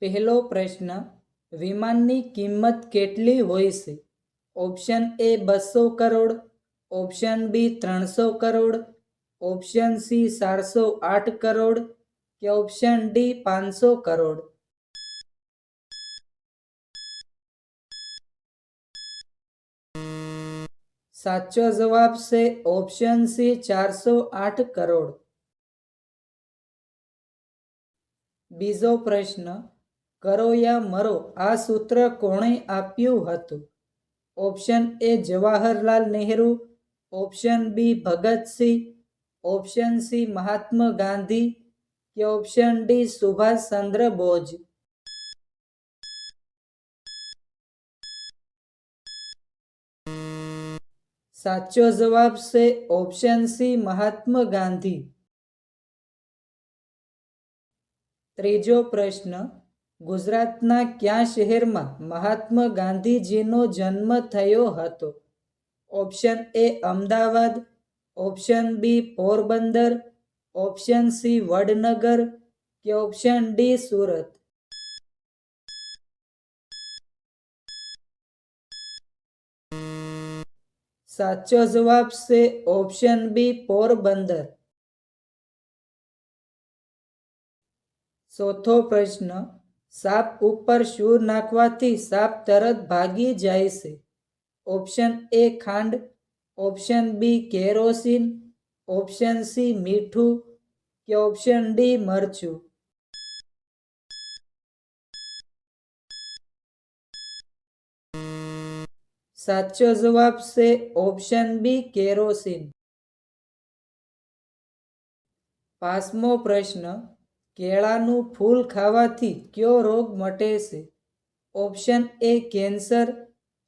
પહેલો પ્રશ્ન, વિમાનની કિંમત કેટલી હોય છે? Option A 200 crore, option B 300 crore, option C 408 crore કે ઓપ્શન ડી 500 કરોડ. સાચો જવાબ છે ઓપ્શન સી 408 કરોડ. બીજો પ્રશ્ન, કરો યા મરો આ સૂત્ર કોણે આપ્યું હતું? Option A Jawaharlal Nehru, option B Bhagat Singh, option C Mahatma Gandhi કે ઓપ્શન ડી સુભાષચંદ્ર બોઝ. સાચો જવાબ છે ઓપ્શન સી મહાત્મા ગાંધી. ત્રીજો પ્રશ્ન, ગુજરાતના કયા શહેરમાં મહાત્મા ગાંધીજીનો જન્મ થયો હતો? Option A Ahmedabad, option B Porbandar, option C Vadnagar કે ઓપ્શન ડી સુરત. સાચો જવાબ છે ઓપ્શન બી પોરબંદર. ચોથો પ્રશ્ન, સાપ ઉપર શું નાખવાથી સાપ તરત ભાગી જાય છે? ઓપ્શન એ ખાંડ, option B kerosene, option C મીઠું કે ઓપ્શન ડી મરચું. સાચો જવાબ છે ઓપ્શન બી કેરોસીન. પાંચમો પ્રશ્ન, કેળાનું ફૂલ ખાવાથી કયો રોગ મટે છે? Option A cancer,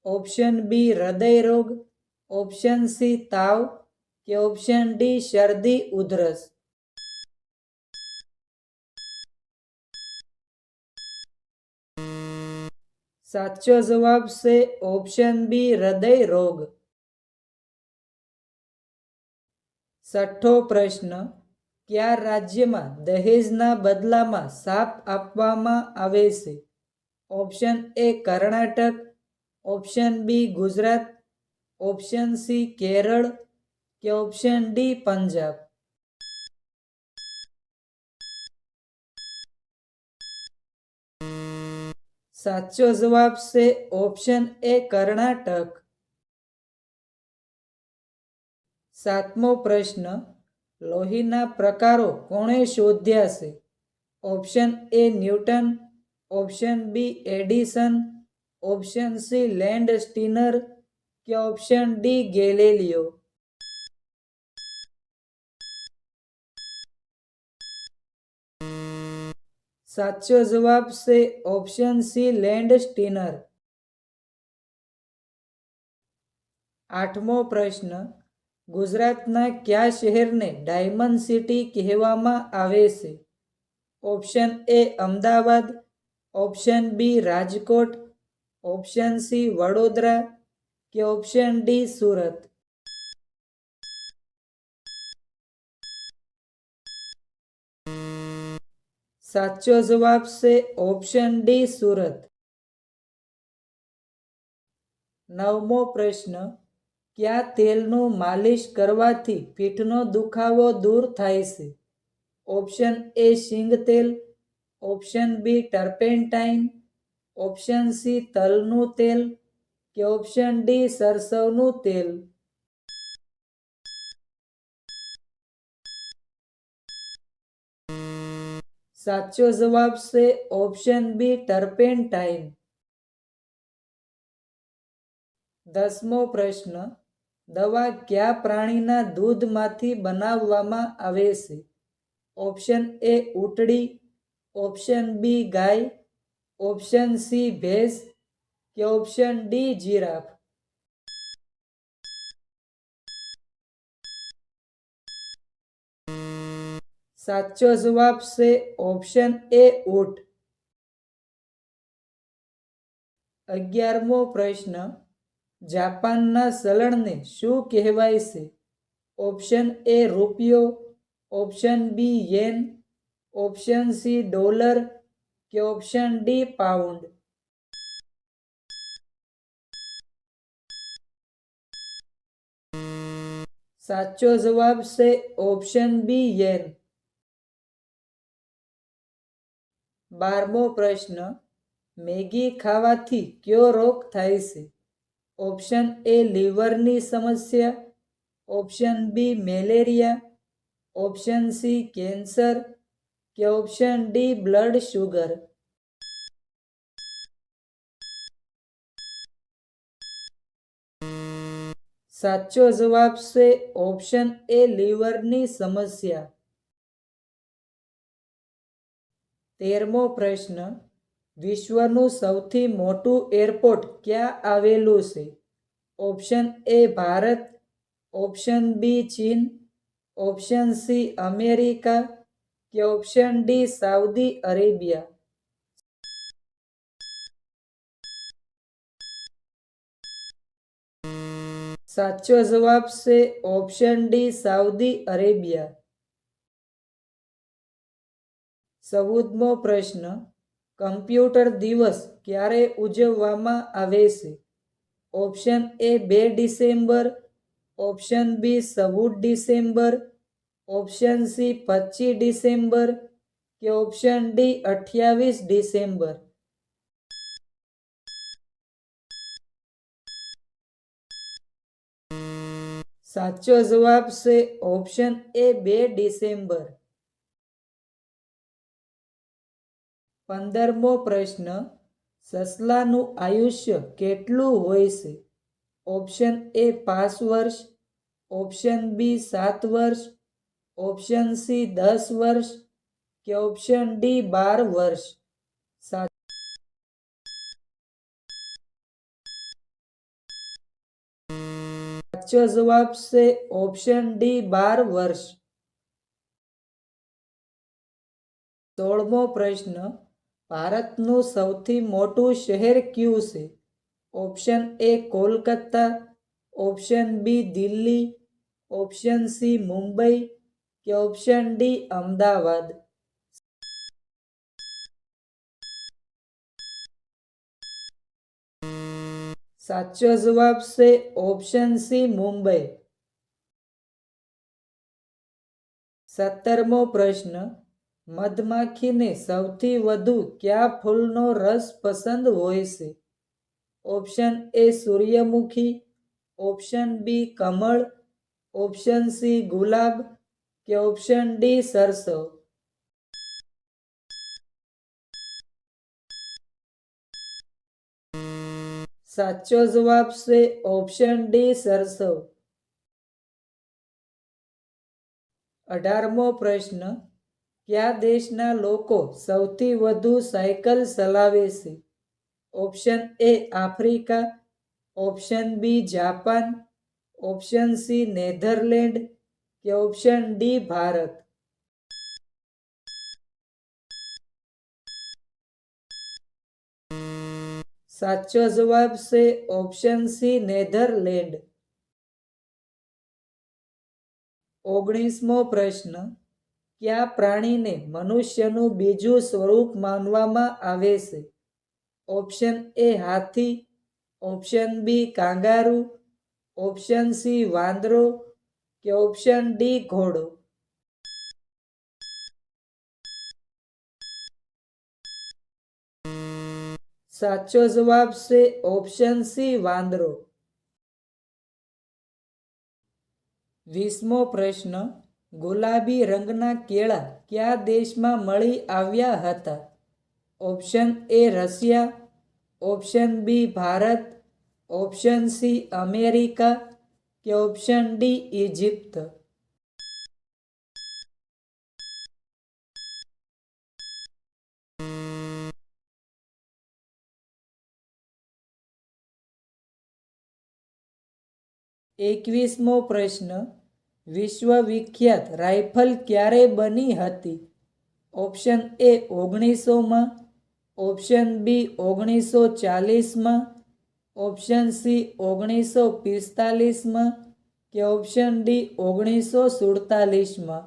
option B હૃદય રોગ, ઓપ્શન સી તાવ કે ઓપ્શન ડી શરદી ઉધરસ. સાચો જવાબ છે ઓપ્શન બી હૃદય રોગ. છઠ્ઠો પ્રશ્ન, કયા રાજ્યમાં દહેજના બદલામાં સાપ આપવામાં આવે છે? Option A Karnataka, option B Gujarat, option C Kerala કે ઓપ્શન ડી પંજાબ. સાચો જવાબ છે ઓપ્શન એ કર્ણાટક. સાતમો પ્રશ્ન, લોહીના પ્રકારો કોણે શોધ્યા છે? Option A Newton, option B Edison, option C Landsteiner કે ઓપ્શન ડી ગેલેલિયો. સાચો જવાબ છે ઓપ્શન સી લેન્ડ સ્ટીનર. આઠમો પ્રશ્ન, ગુજરાતના કયા શહેરને ડાયમંડ સિટી કહેવામાં આવે છે? Option A Ahmedabad, option B Rajkot, option C Vadodara કે ઓપ્શન ડી સુરત. સાચો જવાબ છે ઓપ્શન ડી સુરત. નવમો પ્રશ્ન, કયા તેલનું માલિશ કરવાથી પીઠનો દુખાવો દૂર થાય છે? ઓપ્શન એ સિંગ તેલ, option B turpentine, option C તલનું તેલ કે ઓપ્શન ડી સરસવનું તેલ. સાચો જવાબ છે ઓપ્શન બી ટર્પેન્ટાઇન. દસમો પ્રશ્ન, દવા કયા પ્રાણીના દૂધમાંથી બનાવવામાં આવે છે? ઓપ્શન એ ઊંટડી, ઓપ્શન બી ગાય, ઓપ્શન સી ભેંસ કે ઓપ્શન ડી જીરાફ. સાચો જવાબ છે ઓપ્શન એ ઊંટ. 11મો પ્રશ્ન, જાપાનના ચલણને શું કહેવાય છે? ઓપ્શન એ રૂપિયો, option B yen, option C dollar કે ઓપ્શન ડી પાઉન્ડ? સાચો જવાબ છે ઓપ્શન બી યેન. 12મો પ્રશ્ન, મેગી ખાવાથી કયો રોગ થાય છે? ઓપ્શન એ લીવરની સમસ્યા, option B malaria, option C cancer કે ઓપ્શન ડી બ્લડ શુગર? સાચો જવાબ છે ઓપ્શન એ લીવરની સમસ્યા. 13મો પ્રશ્ન, વિશ્વનું સૌથી મોટું એરપોર્ટ ક્યાં આવેલું છે? Option A Bharat, option B ચીન, ઓપ્શન સી અમેરિકા કે ઓપ્શન ડી સાઉદી અરેબિયા? સાચો જવાબ છે ઓપ્શન ડી સાઉદી અરેબિયા. 14મો પ્રશ્ન, કમ્પ્યુટર દિવસ ક્યારે ઉજવવામાં આવે છે? Option A 2 December, option B 14 December, option C 25 December કે ઓપ્શન ડી 28 ડિસેમ્બર? સાચો જવાબ છે ઓપ્શન એ 2 ડિસેમ્બર. 15મો પ્રશ્ન, સસલાનું આયુષ્ય કેટલું હોય છે? ઓપ્શન એ 5 વર્ષ, ઓપ્શન બી 7 વર્ષ, ઓપ્શન સી 10 વર્ષ કે ઓપ્શન ડી 12 વર્ષ? સાચો જવાબ છે ઓપ્શન ડી 12 વર્ષ. 16મો પ્રશ્ન, ભારતનું સૌથી મોટું શહેર કયું છે? Option A Kolkata, option B Delhi, option C Mumbai કે ઓપ્શન ડી અમદાવાદ? સાચો જવાબ છે ઓપ્શન સી મુંબઈ. 17મો પ્રશ્ન, મધમાખીને સૌથી વધુ કયા ફૂલનો રસ પસંદ હોય છે? ઓપ્શન એ સૂર્યમુખી, ઓપ્શન બી કમળ, ઓપ્શન સી ગુલાબ કે ઓપ્શન ડી સરસવ? સાચો જવાબ છે ઓપ્શન ડી સરસવ. 18મો પ્રશ્ન, કયા દેશના લોકો સૌથી વધુ સાયકલ ચલાવે છે? Option A Africa, option B Japan, option C Netherland કે ઓપ્શન ડી ભારત? સાચો જવાબ છે ઓપ્શન સી નેધરલેન્ડ. 19મો પ્રશ્ન, કયા પ્રાણીને મનુષ્યનું બીજું સ્વરૂપ માનવામાં આવે છે? ઓપ્શન એ હાથી, option B kangaroo, option C વાંદરો કે ઓપ્શન ડી ઘોડો? સાચો જવાબ છે ઓપ્શન સી વાંદરો. 20મો પ્રશ્ન, ગુલાબી રંગના કેળા કયા દેશમાં મળી આવ્યા હતા? Option A Russia, option B Bharat, option C America કે ઓપ્શન ડી ઇજિપ્ત? એકવીસમો પ્રશ્ન, વિશ્વવિખ્યાત રાઇફલ ક્યારે બની હતી? ઓપ્શન એ 1900માં, ઓપ્શન બી 1940માં, ઓપ્શન સી 1945માં કે ઓપ્શન ડી 1947માં?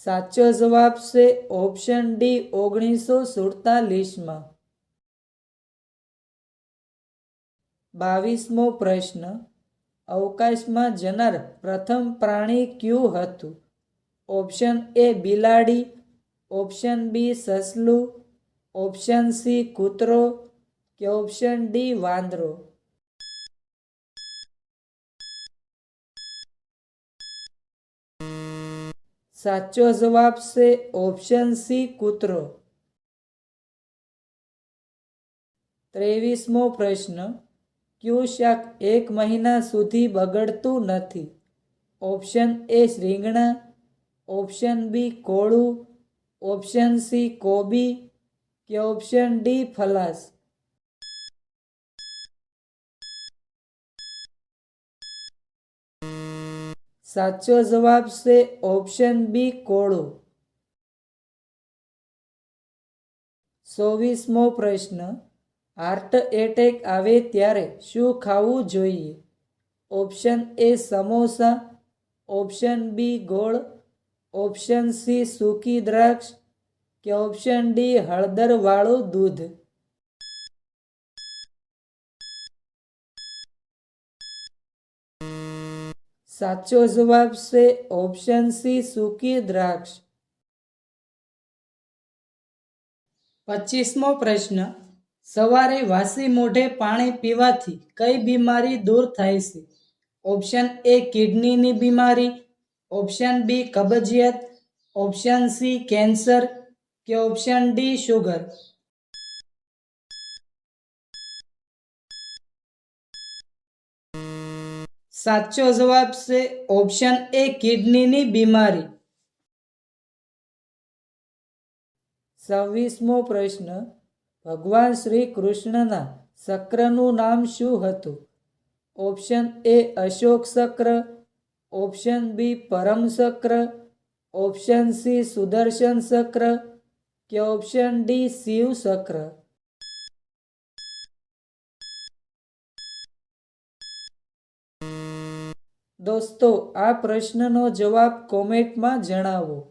સાચો જવાબ છે ઓપ્શન ડી 1947માં. 22મો પ્રશ્ન. અવકાશમાં જનાર પ્રથમ પ્રાણી કયું હતું? ઓપ્શન એ બિલાડી, ઓપ્શન બી સસલું, ઓપ્શન સી કૂતરો કે ઓપ્શન ડી વાંદરો? સાચો જવાબ છે ઓપ્શન સી કૂતરો. 23મો પ્રશ્ન. કયું શાક 1 મહિના સુધી બગડતું નથી? ઓપ્શન એ રીંગણા, ઓપ્શન બી કોળું, ઓપ્શન સી કોબી કે ઓપ્શન ડી ફલાસ? સાચો જવાબ છે ઓપ્શન બી કોળું. 24મો પ્રશ્ન. હાર્ટ એટેક આવે ત્યારે શું ખાવું જોઈએ? Option A samosa, option B ગોળ, ઓપ્શન સી સૂકી દ્રાક્ષ કે ઓપ્શન ડી હળદરવાળું દૂધ? સાચો જવાબ છે ઓપ્શન સી સૂકી દ્રાક્ષ. 25મો પ્રશ્ન. સવારે વાસી મોઢે પાણી પીવાથી કઈ બીમારી દૂર થાય છે? ઓપ્શન એ કિડનીની બીમારી, ઓપ્શન બી કબજિયાત, ઓપ્શન સી કેન્સર કે ઓપ્શન ડી શુગર? સાચો જવાબ છે ઓપ્શન એ કિડનીની બીમારી. 26મો પ્રશ્ન. ભગવાન શ્રી કૃષ્ણના ચક્રનું નામ શું હતું? ઓપ્શન એ અશોક ચક્ર, ઓપ્શન બી પરમ ચક્ર, ઓપ્શન સી સુદર્શન ચક્ર કે ઓપ્શન ડી શિવ ચક્ર? દોસ્તો, આ પ્રશ્નનો જવાબ કોમેન્ટમાં જણાવો.